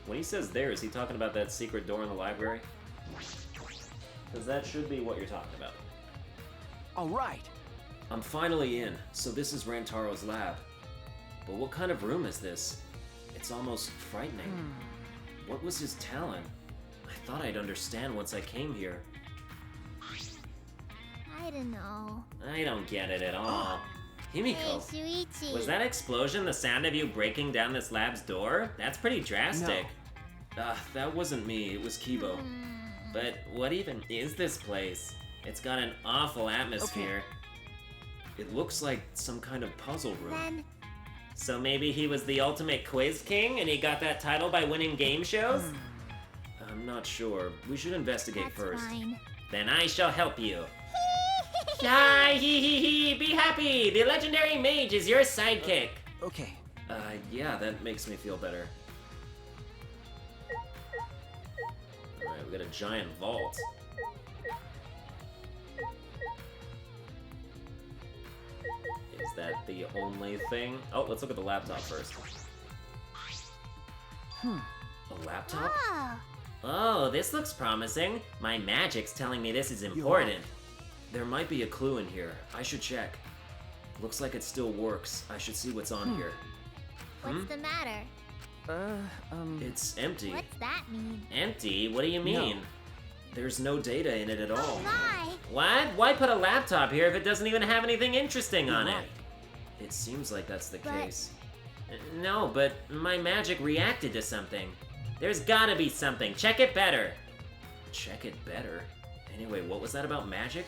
When he says there, is he talking about that secret door in the library? Because that should be what you're talking about. All right. I'm finally in, so this is Rantaro's lab. But what kind of room is this? It's almost frightening. What was his talent? I thought I'd understand once I came here. I don't know. I don't get it at all. Himiko, Hey, Shuichi. was that explosion the sound of you breaking down this lab's door? That's pretty drastic. That wasn't me, it was Kibo. But what even is this place? It's got an awful atmosphere. It looks like some kind of puzzle room. Then So maybe he was the ultimate quiz king and he got that title by winning game shows? I'm not sure. We should investigate that's first. fine. Then I shall help you. Hi, hee, be happy! The legendary mage is your sidekick! Okay. Yeah, that makes me feel better. Alright, we got a giant vault. Is that the only thing? Oh, let's look at the laptop first. A laptop? Oh, Oh, this looks promising. My magic's telling me this is important. There might be a clue in here. I should check. Looks like it still works. I should see what's on here. what's the matter? It's empty. What's that mean? Empty? What do you mean? There's no data in it at all. Oh my! What? Why put a laptop here if it doesn't even have anything interesting on You're right. it? It seems like that's the But- case. No, but my magic reacted to something. There's gotta be something. Check it better. Check it better? Anyway, what was that about magic?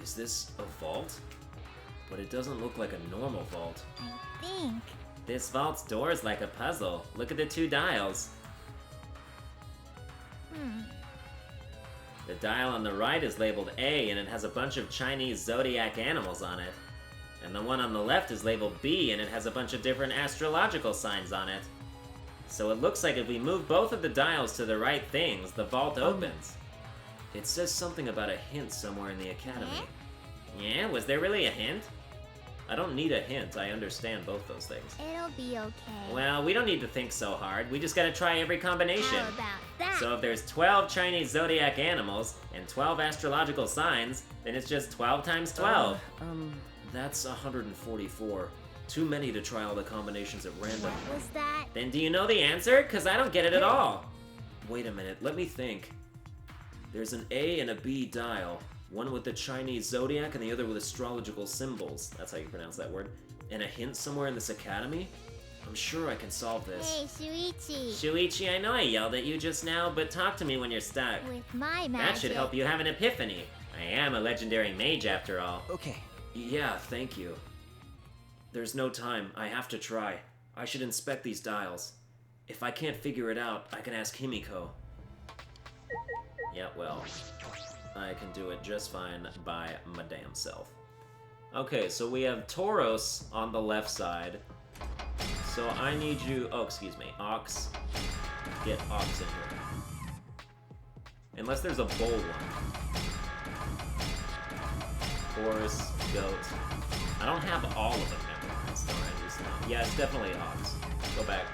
Is this a vault? But it doesn't look like a normal vault. I think. This vault's door is like a puzzle. Look at the two dials. The dial on the right is labeled A and it has a bunch of Chinese zodiac animals on it. And the one on the left is labeled B and it has a bunch of different astrological signs on it. So it looks like if we move both of the dials to the right things, the vault opens. It says something about a hint somewhere in the academy. Yeah, was there really a hint? I don't need a hint, I understand both those things. It'll be okay. Well, we don't need to think so hard, we just gotta try every combination. How about that? So if there's 12 Chinese zodiac animals and 12 astrological signs, then it's just 12 times 12. That's 144. Too many to try all the combinations at random. What was that? Then do you know the answer? Cause I don't get it at all. Wait a minute, let me think. There's an A and a B dial. One with the Chinese zodiac and the other with astrological symbols. That's how you pronounce that word. And a hint somewhere in this academy? I'm sure I can solve this. Hey, Shuichi. Shuichi, I know I yelled at you just now, but talk to me when you're stuck. With my magic. That should help you have an epiphany. I am a legendary mage after all. Okay. Yeah, thank you. There's no time. I have to try. I should inspect these dials. If I can't figure it out, I can ask Himiko. Yeah, well, I can do it just fine by my damn self. Okay, so we have Tauros on the left side. So I need you... Oh, excuse me. Ox. Get Ox in here. Unless there's a bold one. Horse, goat. I don't have all of them memorized, though, right? Just now. Yeah, it's definitely Ox. Go back.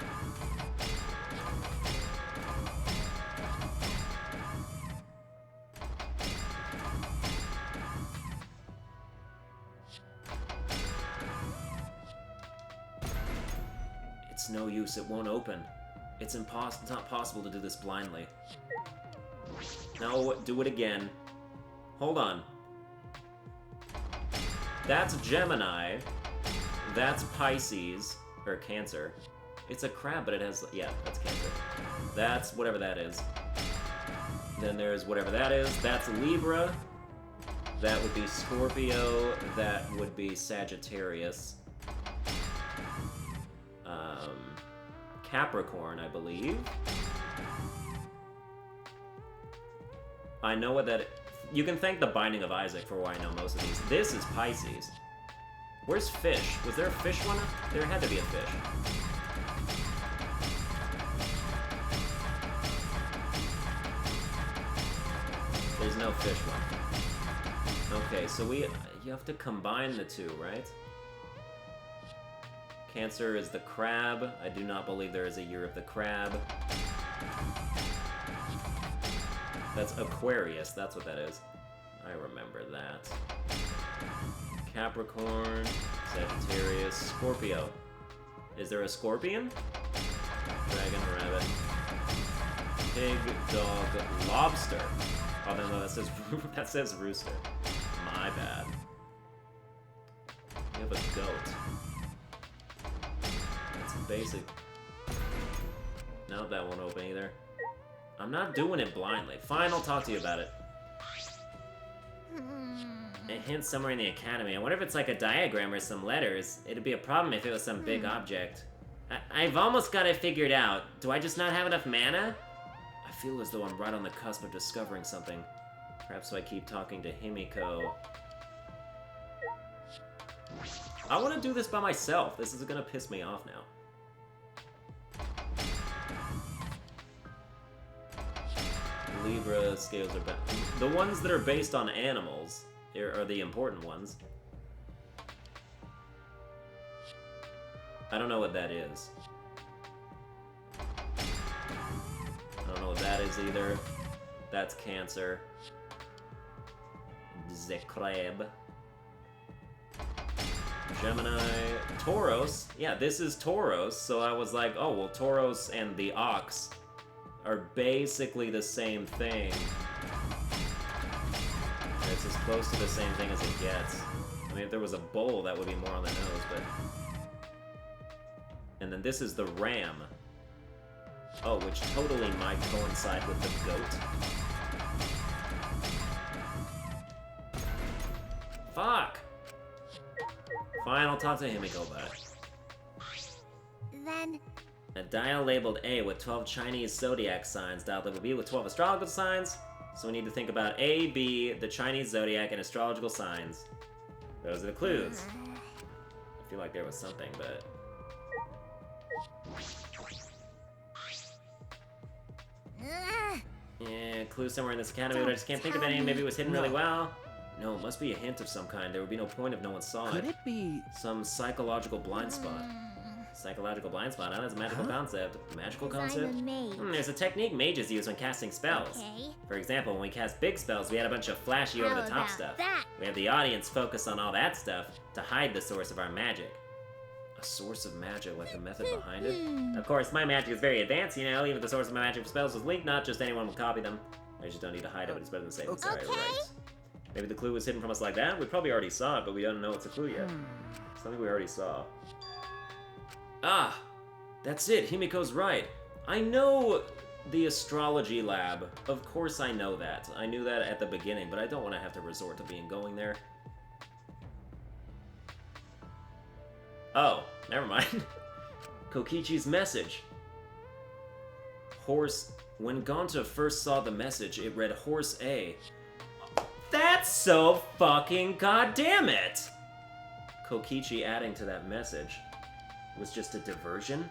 It's no use, it won't open. It's not possible to do this blindly. No, do it again. Hold on. That's Gemini. That's Pisces. Or Cancer. It's a crab, but it has... Yeah, that's Cancer. That's whatever that is. Then there's whatever that is. That's Libra. That would be Scorpio. That would be Sagittarius. Capricorn, I believe. I know what that... You can thank the Binding of Isaac for why I know most of these. This is Pisces. Where's fish? Was there a fish one? There had to be a fish. There's no fish one. Okay, so you have to combine the two, right? Cancer is the crab. I do not believe there is a year of the crab. That's Aquarius, that's what that is. I remember that. Capricorn, Sagittarius, Scorpio. Is there a scorpion? Dragon, rabbit. Pig, dog, lobster. Oh no, that says rooster. My bad. We have a goat. That's basic. No, that won't open either. I'm not doing it blindly. Fine, I'll talk to you about it. A hint somewhere in the academy. I wonder if it's like a diagram or some letters. It'd be a problem if it was some big object. I've almost got it figured out. Do I just not have enough mana? I feel as though I'm right on the cusp of discovering something. Perhaps if I keep talking to Himiko. I want to do this by myself. This is gonna piss me off now. Libra scales are bad. The ones that are based on animals are the important ones. I don't know what that is. I don't know what that is either. That's Cancer. The crab. Gemini. Tauros. Yeah, this is Tauros, so I was like, oh, well, Tauros and the ox are basically the same thing. It's as close to the same thing as it gets. I mean, if there was a bull, that would be more on the nose, but... And then this is the ram. Oh, which totally might coincide with the goat. Fuck! Fine, I'll talk to Himiko about it. Then... A dial labeled A with 12 Chinese zodiac signs, dial labeled B with 12 astrological signs. So we need to think about A, B, the Chinese zodiac, and astrological signs. Those are the clues. I feel like there was something, but... Yeah, clue somewhere in this academy, but I just can't think of any. Maybe it was hidden really well. No, it must be a hint of some kind. There would be no point if no one saw Could it be... Some psychological blind spot. Psychological blind spot, huh? That's a magical concept. Magical concept? I'm a mage. There's a technique mages use when casting spells. Okay. For example, when we cast big spells, we had a bunch of flashy How over-the-top about stuff. that? We have the audience focus on all that stuff to hide the source of our magic. A source of magic, like the method behind it? Of course, my magic is very advanced, you know, even if the source of my magic spells was linked, not just anyone will copy them. I just don't need to hide it, but it's better than saying it's sorry, right? Maybe the clue was hidden from us like that? We probably already saw it, but we don't know it's a clue yet. Something we already saw. Ah! That's it, Himiko's right. I know the astrology lab. Of course I know that. I knew that at the beginning, but I don't want to have to resort to going there. Oh, never mind. Kokichi's message. Horse. When Gonta first saw the message, it read Horse A. That's so fucking goddamn it! Kokichi adding to that message was just a diversion?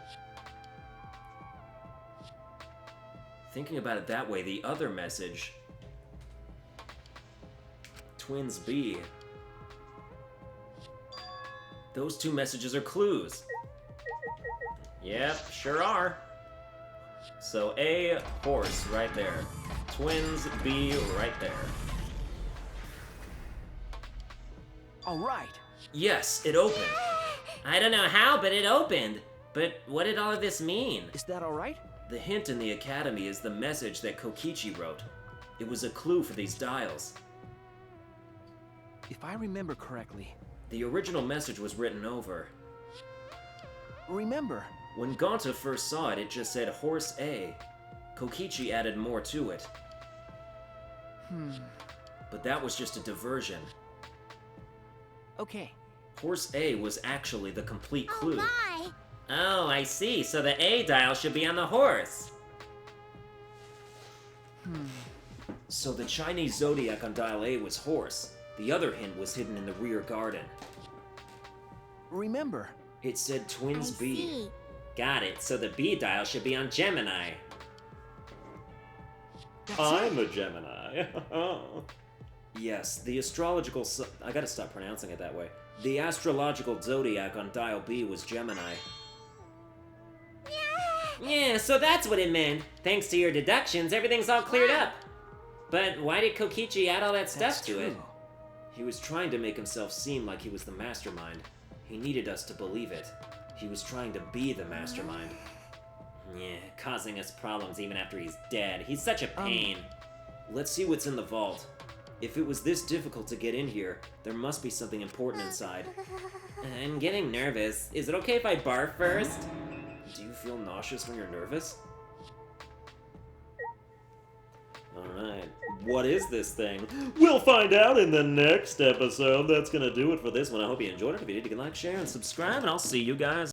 Thinking about it that way, the other message, Twins B, those two messages are clues. Yep, sure are. So A, horse, right there. Twins B, right there. All right. Yes, it opened. I don't know how, but it opened. But what did all of this mean? Is that all right? The hint in the academy is the message that Kokichi wrote. It was a clue for these dials. If I remember correctly. The original message was written over. Remember. When Gonta first saw it, it just said Horse A. Kokichi added more to it. But that was just a diversion. Okay. Horse A was actually the complete clue. Oh my! Oh, I see. So the A dial should be on the horse. So the Chinese zodiac on dial A was horse. The other hint was hidden in the rear garden. Remember. It said Twins I B. see. Got it. So the B dial should be on Gemini. That's I'm a Gemini. Yes, the astrological... I gotta stop pronouncing it that way. The astrological zodiac on dial B was Gemini. Yeah, so that's what it meant. Thanks to your deductions, everything's all cleared up. But why did Kokichi add all that stuff That's to true. it? He was trying to make himself seem like he was the mastermind. He needed us to believe it. He was trying to be the mastermind. Yeah, causing us problems even after he's dead. He's such a pain. Let's see what's in the vault. If it was this difficult to get in here, there must be something important inside. I'm getting nervous. Is it okay if I barf first? Do you feel nauseous when you're nervous? Alright, what is this thing? We'll find out in the next episode. That's gonna do it for this one. I hope you enjoyed it. If you did, you can like, share, and subscribe, and I'll see you guys